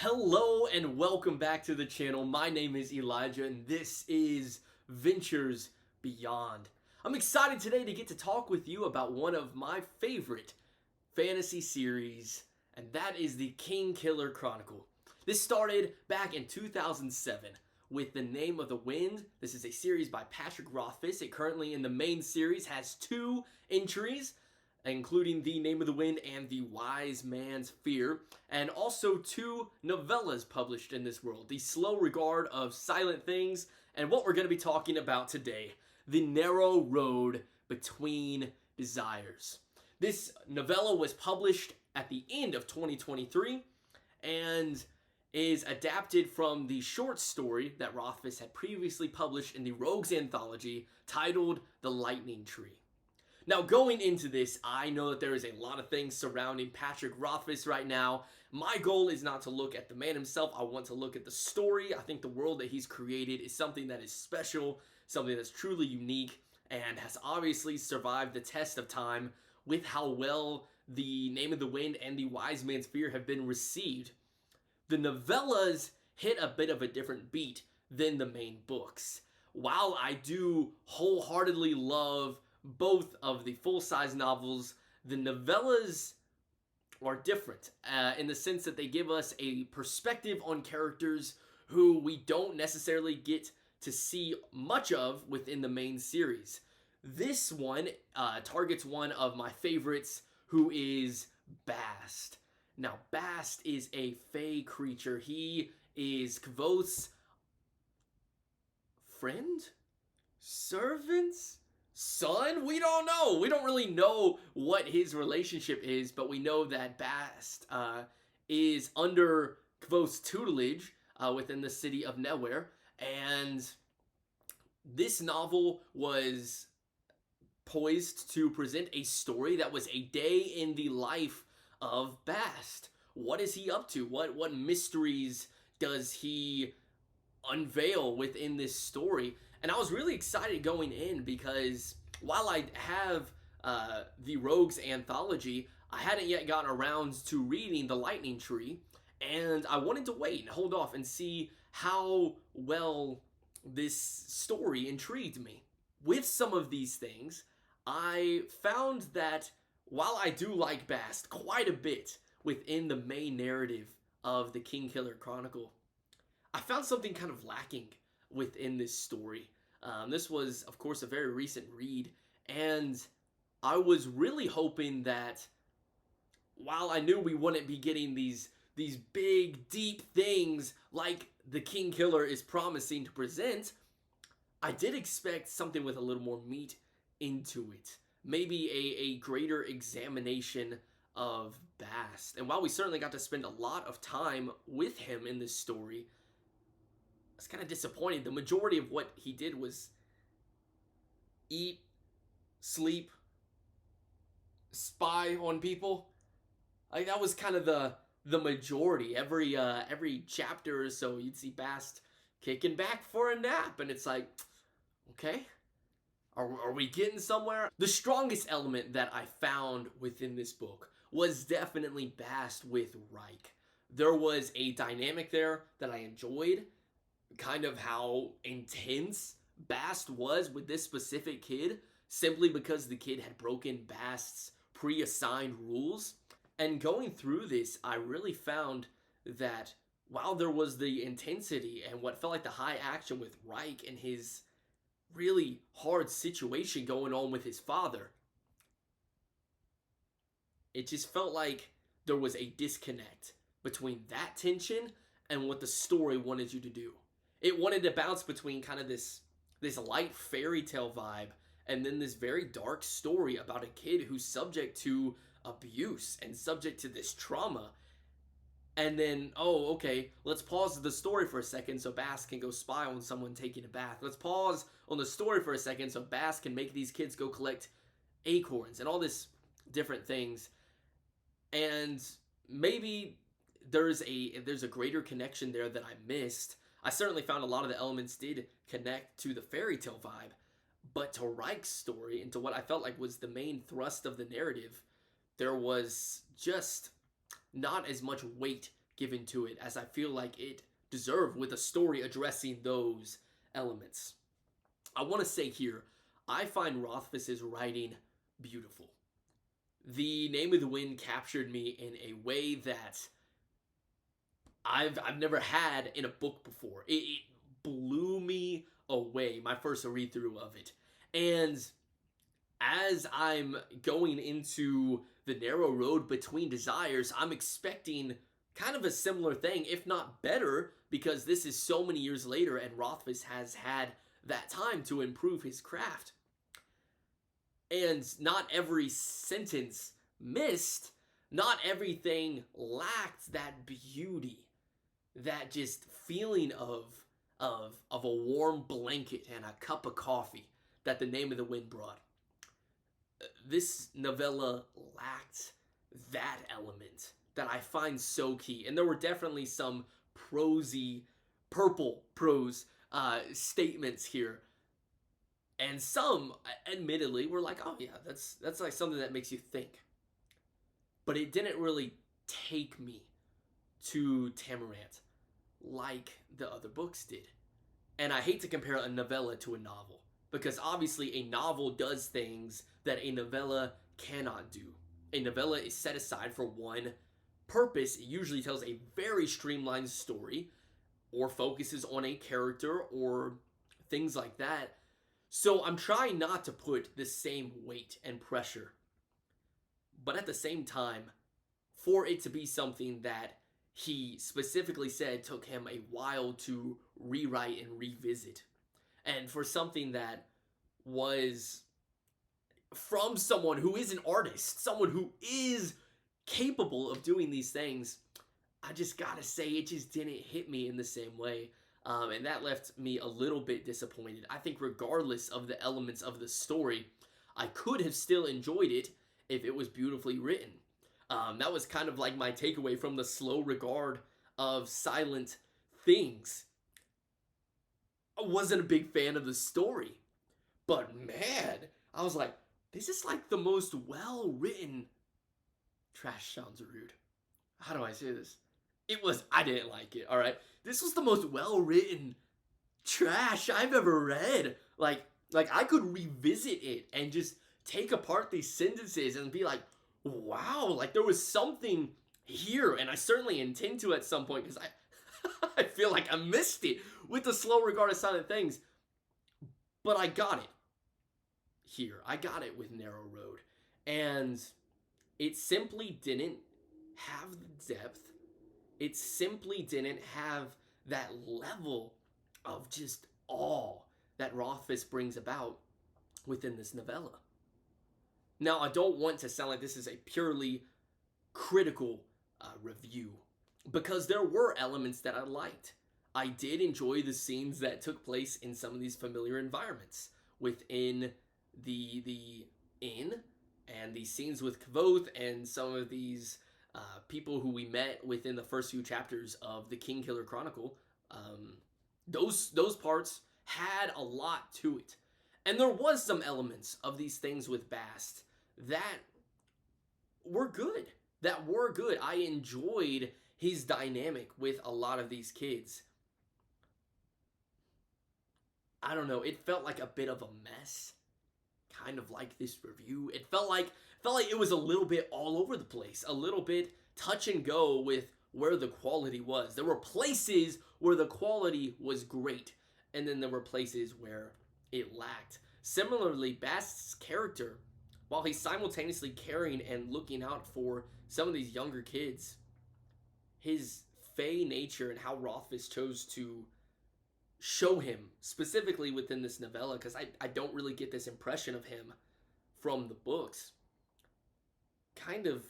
Hello and welcome back to the channel. My name is Elijah and this is Ventures Beyond. I'm excited today to get to talk with you about one of my favorite fantasy series, and that is the Kingkiller Chronicle. This started back in 2007 with The Name of the Wind. This is a series by Patrick Rothfuss. It currently in the main series has 2 entries, including The Name of the Wind and The Wise Man's Fear, and also 2 novellas published in this world, The Slow Regard of Silent Things, and what we're going to be talking about today, The Narrow Road Between Desires. This novella was published at the end of 2023 and is adapted from the short story that Rothfuss had previously published in the Rogues Anthology titled The Lightning Tree. Now, going into this, I know that there is a lot of things surrounding Patrick Rothfuss right now. My goal is not to look at the man himself. I want to look at the story. I think the world that he's created is something that is special, something that's truly unique, and has obviously survived the test of time with how well The Name of the Wind and The Wise Man's Fear have been received. The novellas hit a bit of a different beat than the main books. While I do wholeheartedly love both of the full-size novels, the novellas are different in the sense that they give us a perspective on characters who we don't necessarily get to see much of within the main series. This one targets one of my favorites, who is Bast. Now, Bast is a fey creature. He is Kvoth's friend? Servant? Son? We don't know. We don't really know what his relationship is, but we know that Bast is under Kvoth's tutelage within the city of Newer, and this novel was poised to present a story that was a day in the life of Bast. What is he up to? What mysteries does he unveil within this story? And I was really excited going in because while I have the Rogues Anthology, I hadn't yet gotten around to reading The Lightning Tree, and I wanted to wait and hold off and see how well this story intrigued me. With some of these things, I found that while I do like Bast quite a bit within the main narrative of the Kingkiller Chronicle, I found something kind of lacking within this story. This was, of course, a very recent read, and I was really hoping that while I knew we wouldn't be getting these big, deep things like the Kingkiller is promising to present, I did expect something with a little more meat into it. Maybe a greater examination of Bast. And while we certainly got to spend a lot of time with him in this story, I was kind of disappointed. The majority of what he did was eat, sleep, spy on people. Like, that was kind of the majority. Every chapter or so, you'd see Bast kicking back for a nap, and it's like, okay, are we getting somewhere? The strongest element that I found within this book was definitely Bast with Ryke. There was a dynamic there that I enjoyed, kind of how intense Bast was with this specific kid, simply because the kid had broken Bast's pre-assigned rules. And going through this, I really found that while there was the intensity and what felt like the high action with Ryke and his really hard situation going on with his father, it just felt like there was a disconnect between that tension and what the story wanted you to do. It wanted to bounce between kind of this light fairy tale vibe and then this very dark story about a kid who's subject to abuse and subject to this trauma. And then, oh, okay, let's pause the story for a second so Bast can go spy on someone taking a bath. Let's pause on the story for a second so Bast can make these kids go collect acorns and all this different things. And maybe there's a greater connection there that I missed. I certainly found a lot of the elements did connect to the fairy tale vibe, but to Ryke's story and to what I felt like was the main thrust of the narrative, there was just not as much weight given to it as I feel like it deserved with a story addressing those elements. I want to say here, I find Rothfuss's writing beautiful. The Name of the Wind captured me in a way that I've never had in a book before. It blew me away, my first read through of it. And as I'm going into The Narrow Road Between Desires, I'm expecting kind of a similar thing, if not better, because this is so many years later and Rothfuss has had that time to improve his craft. And not every sentence missed, not everything lacked that beauty, that just feeling of a warm blanket and a cup of coffee that The Name of the Wind brought. This novella lacked that element that I find so key. And there were definitely some prosy, purple prose statements here. And some, admittedly, were like, oh yeah, that's like something that makes you think. But it didn't really take me to Tamarant like the other books did. And I hate to compare a novella to a novel, because obviously a novel does things that a novella cannot do. A novella is set aside for one purpose. It usually tells a very streamlined story or focuses on a character or things like that. So I'm trying not to put the same weight and pressure. But at the same time, for it to be something that he specifically said took him a while to rewrite and revisit, and for something that was from someone who is an artist, someone who is capable of doing these things, I just gotta say it just didn't hit me in the same way. And that left me a little bit disappointed. I think regardless of the elements of the story, I could have still enjoyed it if it was beautifully written. That was kind of like my takeaway from the slow regard of Silent Things. I wasn't a big fan of the story, but man, I was like, this is like the most well-written... Trash sounds rude. How do I say this? I didn't like it, alright? This was the most well-written trash I've ever read. Like I could revisit it and just take apart these sentences and be like, wow, like there was something here, and I certainly intend to at some point, because I feel like I missed it with the slow regard of Silent Things. But I got it here. I got it with Narrow Road. And it simply didn't have the depth. It simply didn't have that level of just awe that Rothfuss brings about within this novella. Now, I don't want to sound like this is a purely critical review, because there were elements that I liked. I did enjoy the scenes that took place in some of these familiar environments within the inn, and the scenes with Kvothe and some of these people who we met within the first few chapters of the Kingkiller Chronicle. Those parts had a lot to it. And there was some elements of these things with Bast that were good. I enjoyed his dynamic with a lot of these kids. I don't know, it felt like a bit of a mess. Kind of like this review. It felt like it was a little bit all over the place. A little bit touch and go with where the quality was. There were places where the quality was great, and then there were places where it lacked. Similarly, Bast's character, while he's simultaneously caring and looking out for some of these younger kids, his fey nature and how Rothfuss chose to show him, specifically within this novella, because I don't really get this impression of him from the books. Kind of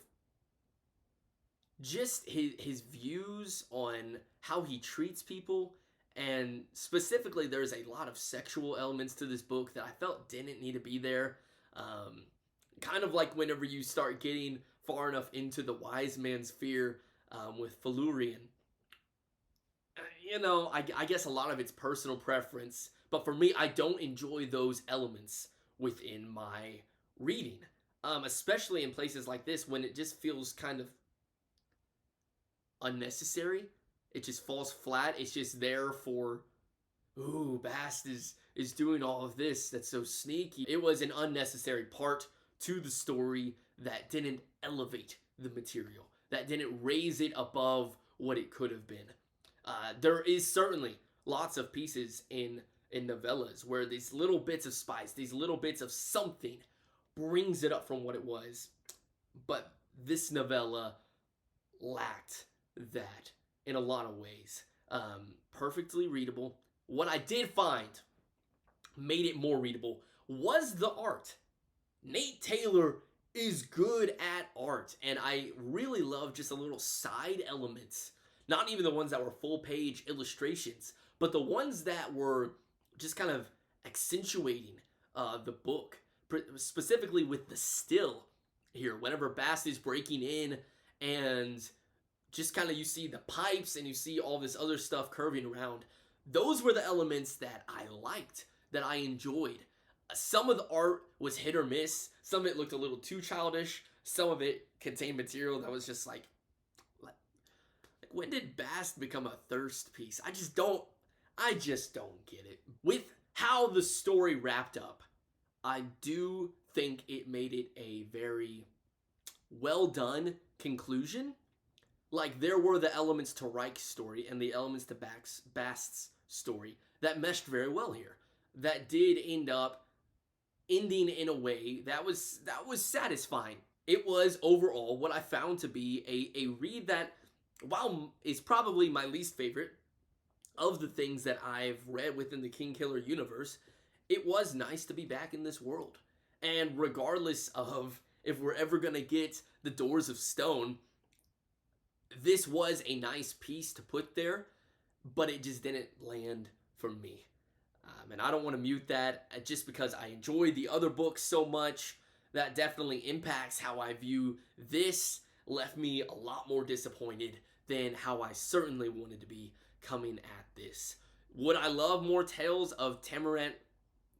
just his views on how he treats people, and specifically there's a lot of sexual elements to this book that I felt didn't need to be there. Kind of like whenever you start getting far enough into the wise man's fear with Felurian. You know, I guess a lot of it's personal preference, but for me, I don't enjoy those elements within my reading, especially in places like this when it just feels kind of unnecessary. It just falls flat. It's just there for, ooh, Bast is doing all of this. That's so sneaky. It was an unnecessary part to the story that didn't elevate the material, that didn't raise it above what it could have been. There is certainly lots of pieces in novellas where these little bits of spice, these little bits of something brings it up from what it was. But this novella lacked that in a lot of ways. Perfectly readable. What I did find made it more readable was the art. Nate Taylor is good at art, and I really love just the little side elements. Not even the ones that were full page illustrations, but the ones that were just kind of accentuating the book, specifically with the still here. Whenever Bast is breaking in and just kind of you see the pipes and you see all this other stuff curving around. Those were the elements that I liked, that I enjoyed. Some of the art was hit or miss. Some of it looked a little too childish. Some of it contained material that was just like when did Bast become a thirst piece? I just don't get it. With how the story wrapped up, I do think it made it a very well done conclusion. Like, there were the elements to Reich's story and the elements to Bast's story that meshed very well here. That did end up ending in a way that was satisfying. It was overall what I found to be a read that, while is probably my least favorite of the things that I've read within the Kingkiller universe, it was nice to be back in this world. And regardless of if we're ever going to get the Doors of Stone, this was a nice piece to put there, but it just didn't land for me. And I don't want to mute that just because I enjoyed the other books so much. That definitely impacts how I view this. Left me a lot more disappointed than how I certainly wanted to be coming at this. Would I love more Tales of Temerant?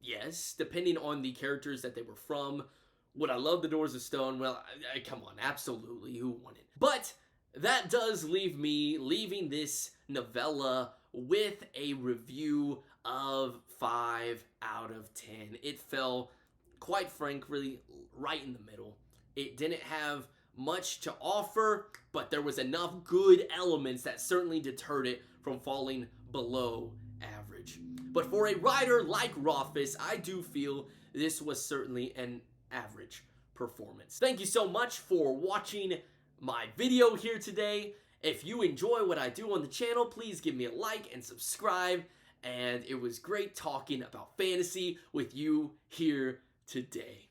Yes, depending on the characters that they were from. Would I love the Doors of Stone? Well, come on, absolutely, who wouldn't? But that does leave me leaving this novella with a review of 5 out of 10. It fell, quite frankly, right in the middle. It didn't have much to offer, but there was enough good elements that certainly deterred it from falling below average. But for a writer like Rothfuss, I do feel this was certainly an average performance. Thank you so much for watching my video here today. If you enjoy what I do on the channel, please give me a like and subscribe. And it was great talking about fantasy with you here today.